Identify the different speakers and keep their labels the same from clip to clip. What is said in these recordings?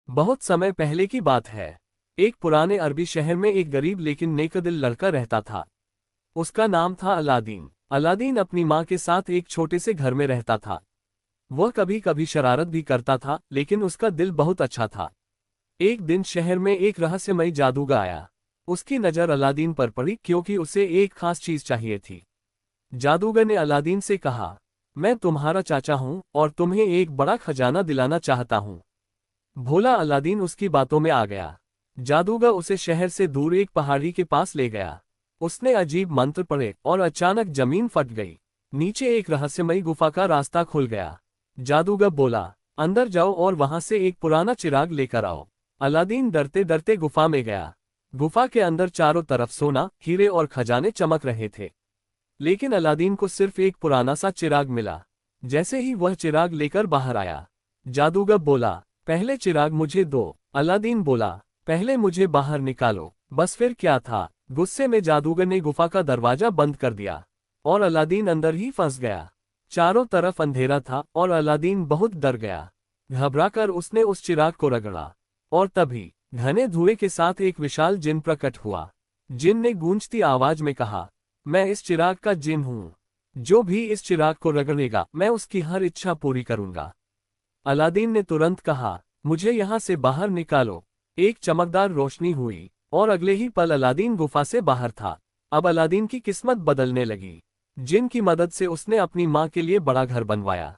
Speaker 1: बहुत समय पहले की बात है। एक पुराने अरबी शहर में एक गरीब लेकिन नेकदिल लड़का रहता था। उसका नाम था अलादीन। अलादीन अपनी माँ के साथ एक छोटे से घर में रहता था। वह कभी कभी शरारत भी करता था, लेकिन उसका दिल बहुत अच्छा था। एक दिन शहर में एक रहस्यमयी जादूगर आया। उसकी नज़र अलादीन पर पड़ी क्योंकि उसे एक खास चीज चाहिए थी। जादूगर ने अलादीन से कहा, मैं तुम्हारा चाचा हूँ और तुम्हें एक बड़ा खजाना दिलाना चाहता हूँ। भोला अलादीन उसकी बातों में आ गया। जादूगर उसे शहर से दूर एक पहाड़ी के पास ले गया। उसने अजीब मंत्र पढ़े और अचानक जमीन फट गई। नीचे एक रहस्यमयी गुफा का रास्ता खुल गया। जादूगर बोला, अंदर जाओ और वहां से एक पुराना चिराग लेकर आओ। अलादीन डरते डरते गुफा में गया। गुफा के अंदर चारों तरफ सोना, हीरे और खजाने चमक रहे थे। लेकिन अलादीन को सिर्फ एक पुराना सा चिराग मिला। जैसे ही वह चिराग लेकर बाहर आया, जादूगर बोला, पहले चिराग मुझे दो। अलादीन बोला, पहले मुझे बाहर निकालो। बस फिर क्या था, गुस्से में जादूगर ने गुफा का दरवाजा बंद कर दिया और अलादीन अंदर ही फंस गया। चारों तरफ अंधेरा था और अलादीन बहुत डर गया। घबराकर उसने उस चिराग को रगड़ा और तभी घने धुएं के साथ एक विशाल जिन प्रकट हुआ। जिन ने गूंजती आवाज में कहा, मैं इस चिराग का जिन हूँ। जो भी इस चिराग को रगड़ेगा, मैं उसकी हर इच्छा पूरी करूंगा। अलादीन ने तुरंत कहा, मुझे यहाँ से बाहर निकालो। एक चमकदार रोशनी हुई और अगले ही पल अलादीन गुफा से बाहर था। अब अलादीन की किस्मत बदलने लगी। जिन की मदद से उसने अपनी माँ के लिए बड़ा घर बनवाया,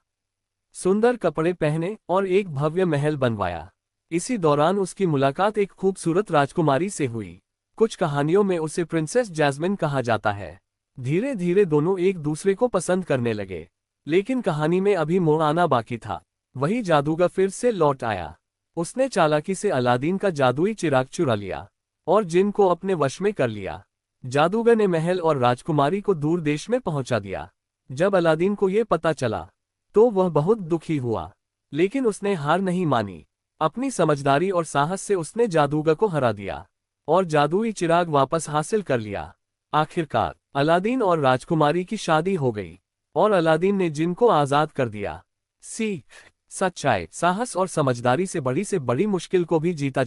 Speaker 1: सुंदर कपड़े पहने और एक भव्य महल बनवाया। इसी दौरान उसकी मुलाकात एक खूबसूरत राजकुमारी से हुई। कुछ कहानियों में उसे प्रिंसेस जैस्मिन कहा जाता है। धीरे धीरे दोनों एक दूसरे को पसंद करने लगे। लेकिन कहानी में अभी मोड़ आना बाकी था। वही जादूगर फिर से लौट आया। उसने चालाकी से अलादीन का जादुई चिराग चुरा लिया और जिन को अपने वश में कर लिया। जादूगर ने महल और राजकुमारी को दूर देश में पहुंचा दिया। जब अलादीन को यह पता चला तो वह बहुत दुखी हुआ, लेकिन उसने हार नहीं मानी। अपनी समझदारी और साहस से उसने जादूगर को हरा दिया और जादुई चिराग वापस हासिल कर लिया। आखिरकार अलादीन और राजकुमारी की शादी हो गई और अलादीन ने जिन को आजाद कर दिया। सीख, सच्चाई, साहस और समझदारी से बड़ी मुश्किल को भी जीता